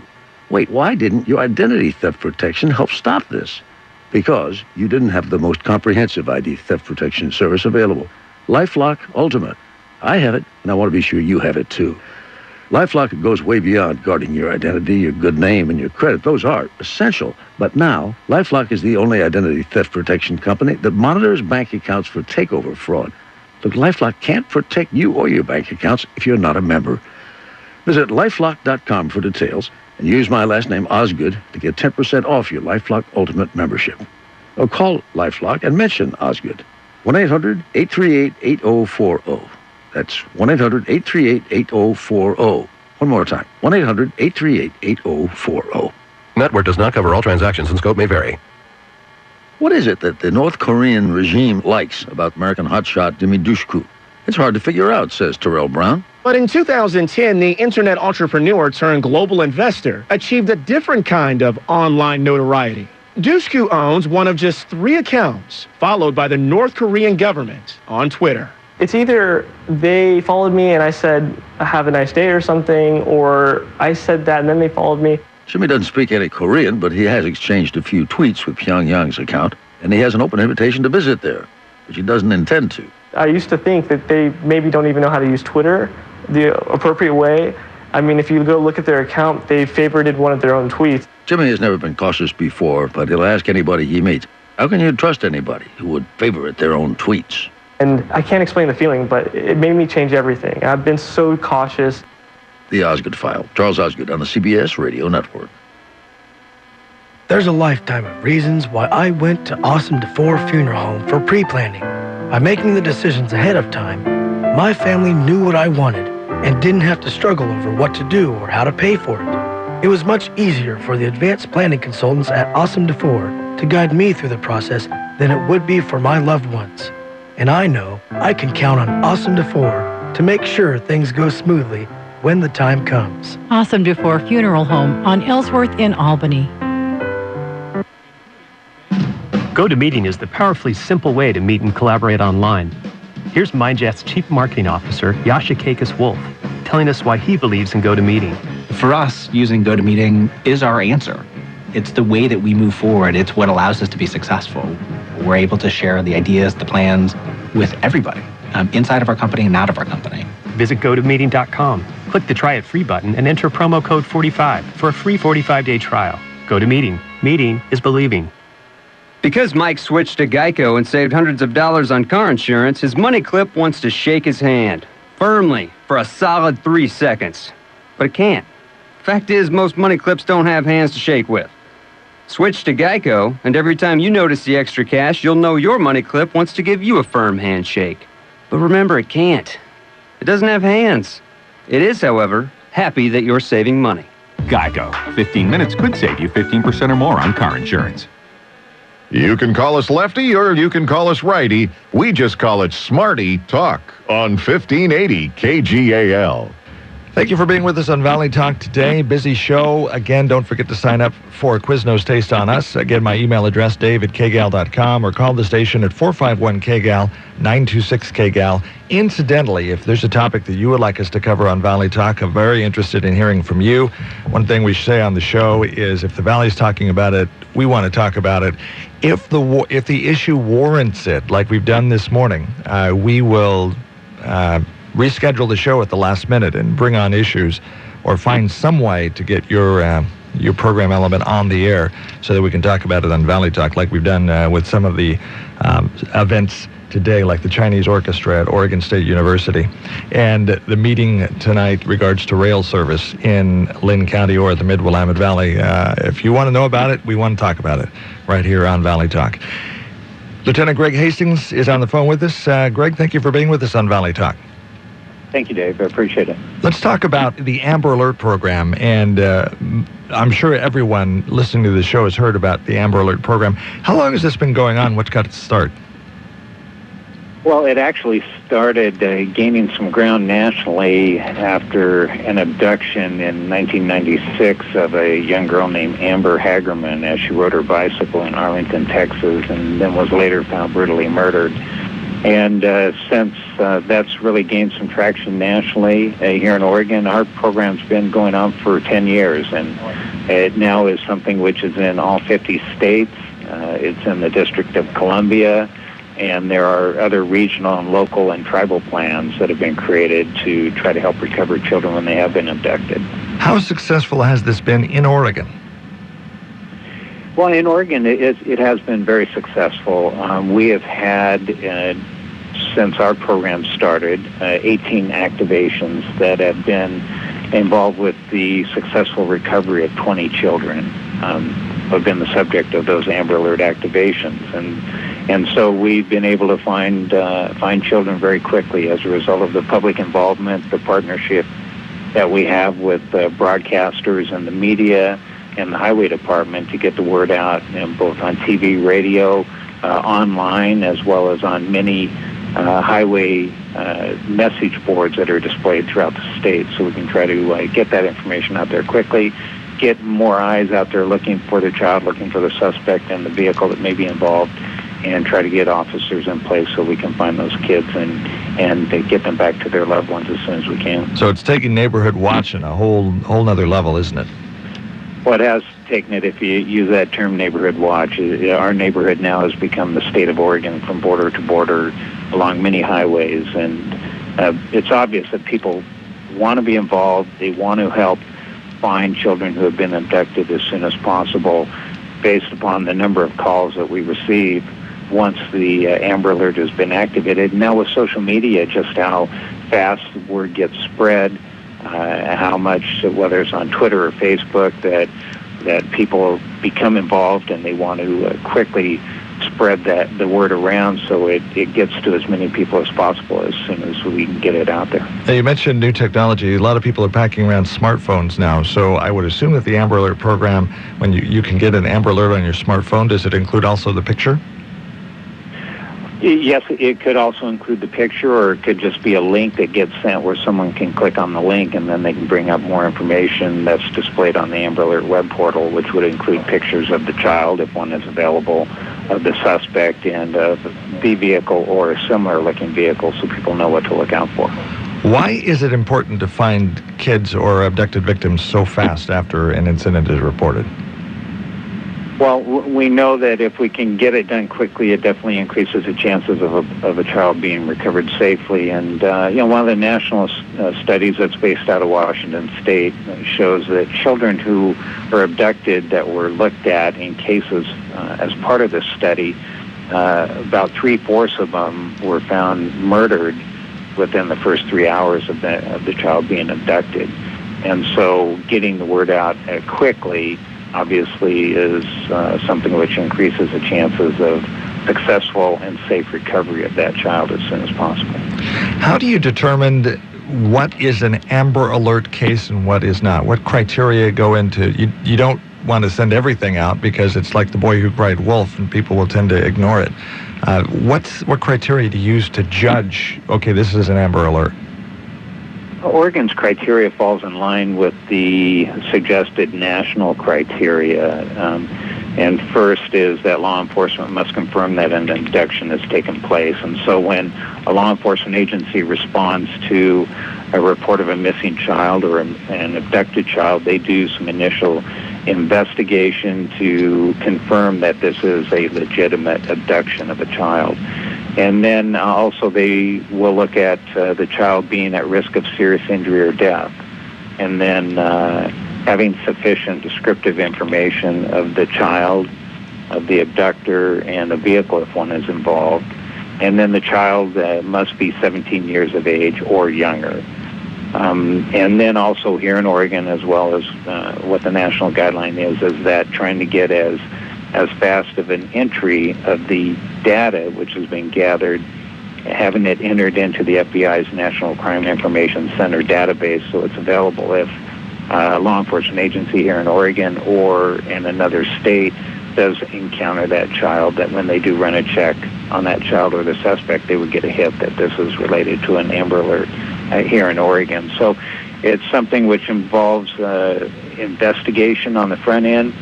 Wait, why didn't your identity theft protection help stop this? Because you didn't have the most comprehensive ID theft protection service available. LifeLock Ultimate. I have it, and I want to be sure you have it too. LifeLock goes way beyond guarding your identity, your good name, and your credit. Those are essential. But now, LifeLock is the only identity theft protection company that monitors bank accounts for takeover fraud. Look, LifeLock can't protect you or your bank accounts if you're not a member. Visit LifeLock.com for details and use my last name, Osgood, to get 10% off your LifeLock Ultimate membership. Or call LifeLock and mention Osgood. 1-800-838-8040. That's 1-800-838-8040. One more time. 1-800-838-8040. Network does not cover all transactions and scope may vary. What is it that the North Korean regime likes about American hotshot Jimmy Dushku? It's hard to figure out, says Terrell Brown. But in 2010, the internet entrepreneur turned global investor achieved a different kind of online notoriety. Dushku owns one of just 3 accounts followed by the North Korean government on Twitter. It's either they followed me and I said, have a nice day or something, or I said that and then they followed me. Jimmy doesn't speak any Korean, but he has exchanged a few tweets with Pyongyang's account, and he has an open invitation to visit there, which he doesn't intend to. I used to think that they maybe don't even know how to use Twitter the appropriate way. I mean, if you go look at their account, they favorited one of their own tweets. Jimmy has never been cautious before, but he'll ask anybody he meets, how can you trust anybody who would favorite their own tweets? And I can't explain the feeling, but it made me change everything. I've been so cautious. The Osgood File. Charles Osgood on the CBS Radio Network. There's a lifetime of reasons why I went to Awesome DeFore Funeral Home for pre-planning. By making the decisions ahead of time, my family knew what I wanted and didn't have to struggle over what to do or how to pay for it. It was much easier for the advanced planning consultants at Awesome DeFore to guide me through the process than it would be for my loved ones. And I know I can count on Awesome DeFore to make sure things go smoothly when the time comes. Awesome DeFore Funeral Home on Ellsworth in Albany. GoToMeeting is the powerfully simple way to meet and collaborate online. Here's MindJet's Chief Marketing Officer, Yasha Kakis-Wolf, telling us why he believes in GoToMeeting. For us, using GoToMeeting is our answer. It's the way that we move forward. It's what allows us to be successful. We're able to share the ideas, the plans with everybody, inside of our company and out of our company. Visit GoToMeeting.com. Click the Try It Free button and enter promo code 45 for a free 45-day trial. GoToMeeting. Meeting is believing. Because Mike switched to Geico and saved hundreds of dollars on car insurance, his money clip wants to shake his hand, firmly, for a solid 3 seconds. But it can't. Fact is, most money clips don't have hands to shake with. Switch to Geico, and every time you notice the extra cash, you'll know your money clip wants to give you a firm handshake. But remember, it can't. It doesn't have hands. It is, however, happy that you're saving money. Geico. 15 minutes could save you 15% or more on car insurance. You can call us Lefty or you can call us Righty. We just call it Smarty Talk on 1580 KGAL. Thank you for being with us on Valley Talk today. Busy show. Again, don't forget to sign up for Quiznos Taste on Us. Again, my email address, dave@kgal.com, or call the station at 451-KGAL, 926-KGAL. Incidentally, if there's a topic that you would like us to cover on Valley Talk, I'm very interested in hearing from you. One thing we say on the show is if the Valley's talking about it, we want to talk about it. If the issue warrants it, like we've done this morning, we will reschedule the show at the last minute and bring on issues or find some way to get your program element on the air so that we can talk about it on Valley Talk like we've done with some of the events today, like the Chinese Orchestra at Oregon State University, and the meeting tonight regards to rail service in Linn County or the Mid-Willamette Valley. If you want to know about it, we want to talk about it right here on Valley Talk. Lieutenant Greg Hastings is on the phone with us. Greg, thank you for being with us on Valley Talk. Thank you, Dave. I appreciate it. Let's talk about the Amber Alert program, and I'm sure everyone listening to the show has heard about the Amber Alert program. How long has this been going on? What's got its start? Well, it actually started gaining some ground nationally after an abduction in 1996 of a young girl named Amber Hagerman as she rode her bicycle in Arlington, Texas, and then was later found brutally murdered. And since that's really gained some traction nationally here in Oregon, our program's been going on for 10 years, and it now is something which is in all 50 states. It's in the District of Columbia, and there are other regional and local and tribal plans that have been created to try to help recover children when they have been abducted. How successful has this been in Oregon? Well, in Oregon, it has been very successful. We have had, since our program started, 18 activations that have been involved with the successful recovery of 20 children who have been the subject of those Amber Alert activations. And so we've been able to find children very quickly as a result of the public involvement, the partnership that we have with broadcasters and the media and the highway department to get the word out, both on TV, radio, online, as well as on many highway message boards that are displayed throughout the state, so we can try to get that information out there quickly, get more eyes out there looking for the child, looking for the suspect and the vehicle that may be involved, and try to get officers in place so we can find those kids and get them back to their loved ones as soon as we can. So it's taking neighborhood watch on a whole nother level, isn't it? Well, it has taken it, if you use that term, neighborhood watch. Our neighborhood now has become the state of Oregon from border to border along many highways, and it's obvious that people want to be involved. They want to help find children who have been abducted as soon as possible based upon the number of calls that we receive once the Amber Alert has been activated. Now with social media, just how fast the word gets spread, how much, whether it's on Twitter or Facebook, that that people become involved and they want to quickly spread the word around so it gets to as many people as possible as soon as we can get it out there. Now, you mentioned new technology. A lot of people are packing around smartphones now, so I would assume that the Amber Alert program, when you can get an Amber Alert on your smartphone, does it include also the picture? Yes, it could also include the picture, or it could just be a link that gets sent where someone can click on the link and then they can bring up more information that's displayed on the Amber Alert web portal, which would include pictures of the child, if one is available, of the suspect, and of the vehicle or a similar-looking vehicle so people know what to look out for. Why is it important to find kids or abducted victims so fast after an incident is reported? Well, we know that if we can get it done quickly, it definitely increases the chances of a child being recovered safely. And, one of the national studies that's based out of Washington State shows that children who are abducted that were looked at in cases as part of this study, about 3/4 of them were found murdered within the first 3 hours of the child being abducted. And so getting the word out quickly obviously is something which increases the chances of successful and safe recovery of that child as soon as possible. How do you determine what is an Amber Alert case and what is not? What criteria go into? You don't want to send everything out because it's like the boy who cried wolf and people will tend to ignore it. What criteria do you use to judge, okay, this is an Amber Alert? Oregon's criteria falls in line with the suggested national criteria. And first is that law enforcement must confirm that an abduction has taken place. And so when a law enforcement agency responds to a report of a missing child or an abducted child, they do some initial investigation to confirm that this is a legitimate abduction of a child. And then also they will look at the child being at risk of serious injury or death. And then having sufficient descriptive information of the child, of the abductor, and the vehicle if one is involved. And then the child must be 17 years of age or younger. And then also here in Oregon, as well as what the national guideline is that trying to get as fast of an entry of the data which has been gathered, having it entered into the FBI's National Crime Information Center database so it's available if a law enforcement agency here in Oregon or in another state does encounter that child, that when they do run a check on that child or the suspect, they would get a hit that this is related to an Amber Alert here in Oregon. So it's something which involves investigation on the front end.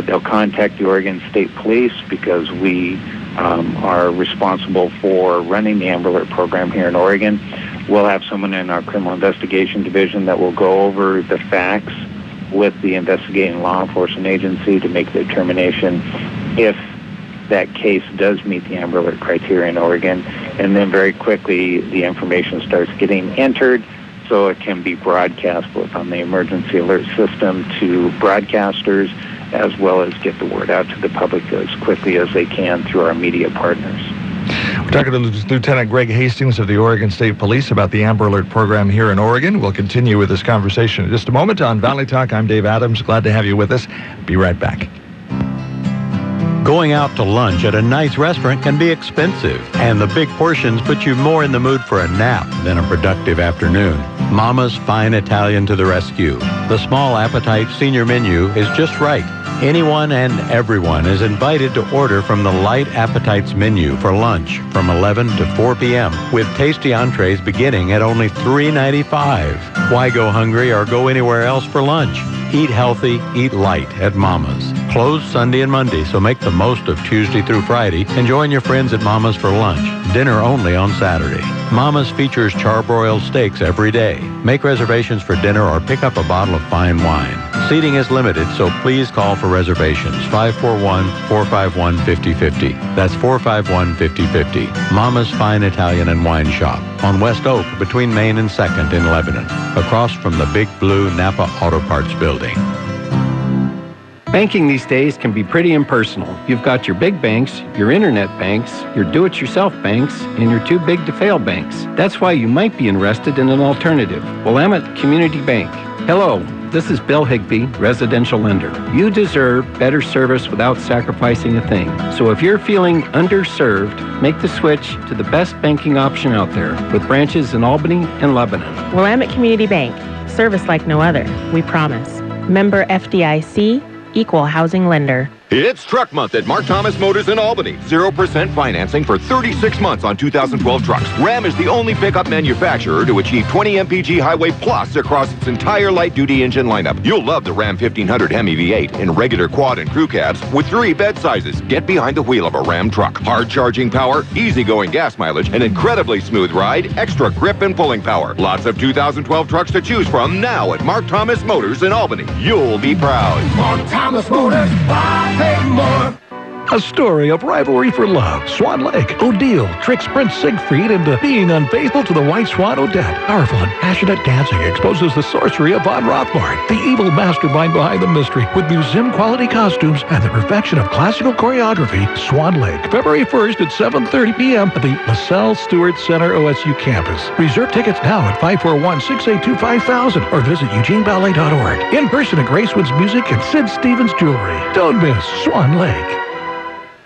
They'll contact the Oregon State Police because we are responsible for running the Amber Alert program here in Oregon. We'll have someone in our criminal investigation division that will go over the facts with the investigating law enforcement agency to make the determination if that case does meet the Amber Alert criteria in Oregon. And then very quickly the information starts getting entered so it can be broadcast both on the emergency alert system to broadcasters as well as get the word out to the public as quickly as they can through our media partners. We're talking to Lieutenant Greg Hastings of the Oregon State Police about the Amber Alert program here in Oregon. We'll continue with this conversation in just a moment on Valley Talk. I'm Dave Adams. Glad to have you with us. Be right back. Going out to lunch at a nice restaurant can be expensive, and the big portions put you more in the mood for a nap than a productive afternoon. Mama's Fine Italian to the rescue. The small appetite senior menu is just right. Anyone and everyone is invited to order from the Light Appetites menu for lunch from 11 to 4 p.m. with tasty entrees beginning at only $3.95. Why go hungry or go anywhere else for lunch? Eat healthy, eat light at Mama's. Closed Sunday and Monday, so make the most of Tuesday through Friday and join your friends at Mama's for lunch. Dinner only on Saturday. Mama's features charbroiled steaks every day. Make reservations for dinner or pick up a bottle of fine wine. Seating is limited, so please call for reservations. 541-451-5050. That's 451-5050. Mama's Fine Italian and Wine Shop on West Oak between Main and 2nd in Lebanon, across from the Big Blue Napa Auto Parts building. Banking these days can be pretty impersonal. You've got your big banks, your internet banks, your do-it-yourself banks, and your too big to fail banks. That's wwilliam might be interested in an alternative. Willamette Community Bank. Hello, This is Bill Higbee, residential lender. You deserve better service without sacrificing a thing. So if you're feeling underserved, make the switch to the best banking option out there with branches in Albany and Lebanon. Willamette Community Bank. Service like no other. We promise. Member FDIC, Equal Housing Lender. It's Truck Month at Mark Thomas Motors in Albany. 0% financing for 36 months on 2012 trucks. Ram is the only pickup manufacturer to achieve 20 MPG Highway Plus across its entire light-duty engine lineup. You'll love the Ram 1500 Hemi V8 in regular quad and crew cabs with 3 bed sizes. Get behind the wheel of a Ram truck. Hard charging power, easygoing gas mileage, an incredibly smooth ride, extra grip and pulling power. Lots of 2012 trucks to choose from now at Mark Thomas Motors in Albany. You'll be proud. Mark Thomas Motors, pay more. A story of rivalry for love. Swan Lake. Odile tricks Prince Siegfried into being unfaithful to the White Swan Odette. Powerful and passionate dancing exposes the sorcery of Von Rothbard, the evil mastermind behind the mystery, with museum-quality costumes and the perfection of classical choreography. Swan Lake, February 1st at 7:30 p.m. at the LaSalle Stewart Center OSU campus. Reserve tickets now at 541-682-5000 or visit eugeneballet.org. In person at Gracewoods Music and Sid Stevens Jewelry. Don't miss Swan Lake.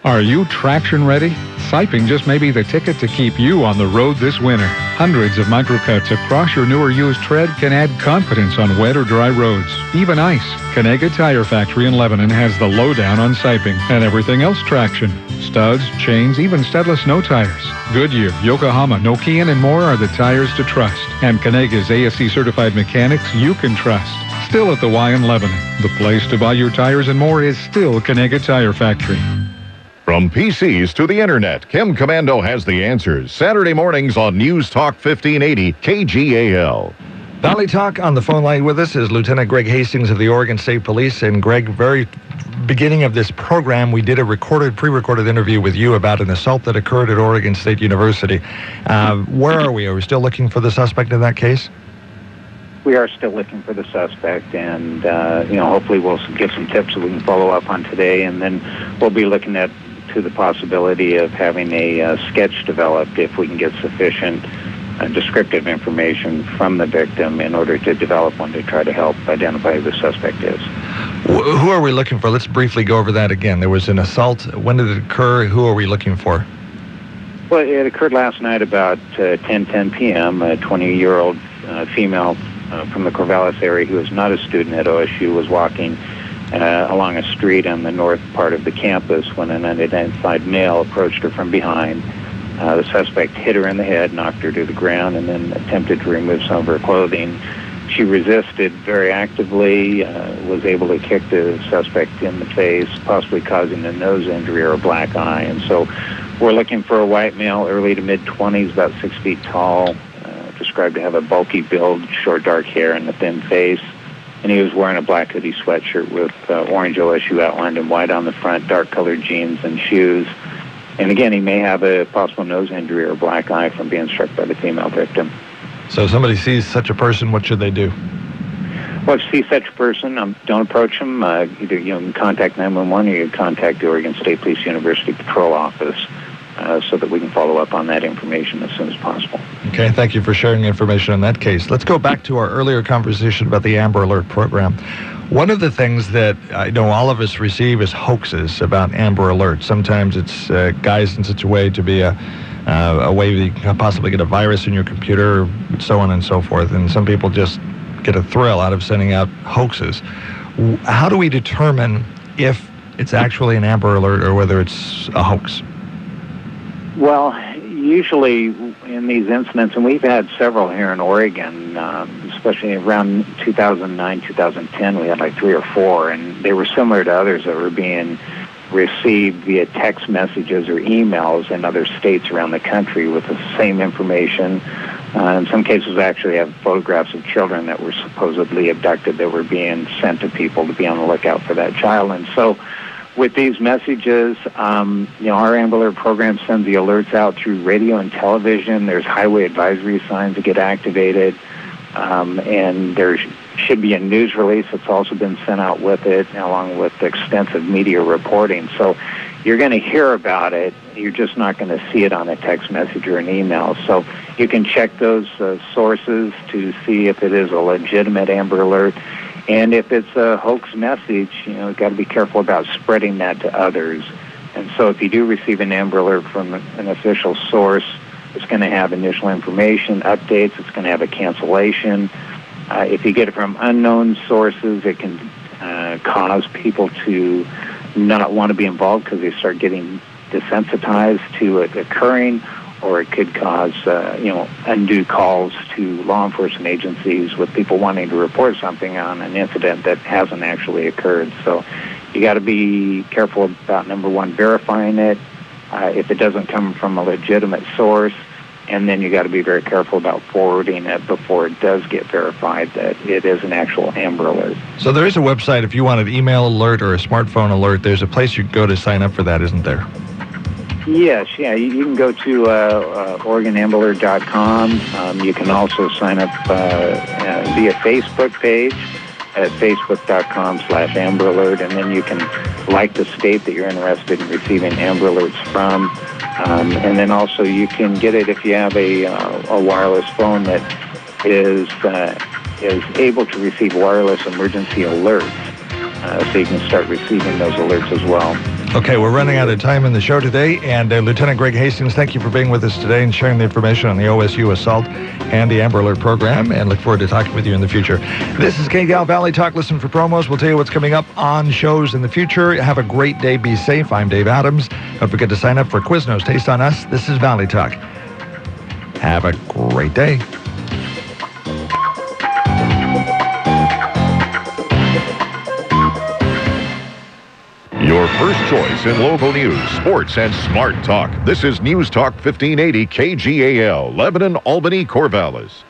Are you traction ready? Siping just may be the ticket to keep you on the road this winter. Hundreds of microcuts across your new or used tread can add confidence on wet or dry roads. Even ice. Canega Tire Factory in Lebanon has the lowdown on siping and everything else traction. Studs, chains, even studless no tires. Goodyear, Yokohama, Nokian, and more are the tires to trust. And Canega's ASC certified mechanics you can trust. Still at the Y in Lebanon. The place to buy your tires and more is still Canega Tire Factory. From PCs to the internet, Kim Commando has the answers. Saturday mornings on News Talk 1580 KGAL. Valley Talk on the phone line with us is Lieutenant Greg Hastings of the Oregon State Police. And Greg, very beginning of this program, we did a pre-recorded interview with you about an assault that occurred at Oregon State University. Where are we? Are we still looking for the suspect in that case? We are still looking for the suspect, and hopefully we'll get some tips that we can follow up on today, and then we'll be looking at to the possibility of having a sketch developed if we can get sufficient descriptive information from the victim in order to develop one to try to help identify who the suspect is. Who are we looking for? Let's briefly go over that again. There was an assault. When did it occur? Who are we looking for? Well, it occurred last night about 10 p.m. A 20-year-old female from the Corvallis area who is not a student at OSU was walking along a street on the north part of the campus when an unidentified male approached her from behind. The suspect hit her in the head, knocked her to the ground, and then attempted to remove some of her clothing. She resisted very actively, was able to kick the suspect in the face, possibly causing a nose injury or a black eye. And so we're looking for a white male, early to mid-20s, about 6 feet tall, described to have a bulky build, short dark hair, and a thin face. And he was wearing a black hoodie sweatshirt with orange OSU outlined in white on the front, dark-colored jeans and shoes. And again, he may have a possible nose injury or black eye from being struck by the female victim. So if somebody sees such a person, what should they do? Well, if you see such a person, don't approach them. Either you can contact 911 or you can contact the Oregon State Police University Patrol Office so that we can follow up on that information as soon as possible. Okay, thank you for sharing information on that case. Let's go back to our earlier conversation about the Amber Alert program. One of the things that I know all of us receive is hoaxes about Amber Alert. Sometimes it's guised in such a way to be a way that you can possibly get a virus in your computer, so on and so forth. And some people just get a thrill out of sending out hoaxes. How do we determine if it's actually an Amber Alert or whether it's a hoax? Well, usually in these incidents, and we've had several here in Oregon, especially around 2009, 2010, we had like 3 or 4, and they were similar to others that were being received via text messages or emails in other states around the country with the same information. In some cases, we actually have photographs of children that were supposedly abducted that were being sent to people to be on the lookout for that child. And so with these messages, our Amber Alert program sends the alerts out through radio and television. There's highway advisory signs that get activated, and there should be a news release that's also been sent out with it, along with extensive media reporting. So you're going to hear about it. You're just not going to see it on a text message or an email. So you can check those sources to see if it is a legitimate Amber Alert. And if it's a hoax message, you've got to be careful about spreading that to others. And so if you do receive an Amber Alert from an official source, it's going to have initial information, updates, it's going to have a cancellation. If you get it from unknown sources, it can cause people to not want to be involved because they start getting desensitized to it occurring, or it could cause, undue calls to law enforcement agencies with people wanting to report something on an incident that hasn't actually occurred. So you got to be careful about, number one, verifying it if it doesn't come from a legitimate source, and then you got to be very careful about forwarding it before it does get verified that it is an actual Amber Alert. So there is a website, if you want an email alert or a smartphone alert, there's a place you can go to sign up for that, isn't there? Yes, yeah. You can go to OregonAmberAlert.com. You can also sign up via Facebook page at facebook.com/Amber Alert, and then you can like the state that you're interested in receiving Amber Alerts from. And then also you can get it if you have a wireless phone that is able to receive wireless emergency alerts. So you can start receiving those alerts as well. Okay, we're running out of time in the show today, and Lieutenant Greg Hastings, thank you for being with us today and sharing the information on the OSU assault and the Amber Alert program, and look forward to talking with you in the future. This is KGAL Valley Talk. Listen for promos. We'll tell you what's coming up on shows in the future. Have a great day. Be safe. I'm Dave Adams. Don't forget to sign up for Quiznos Taste on Us. This is Valley Talk. Have a great day. Your first choice in local news, sports, and smart talk. This is News Talk 1580 KGAL, Lebanon, Albany, Corvallis.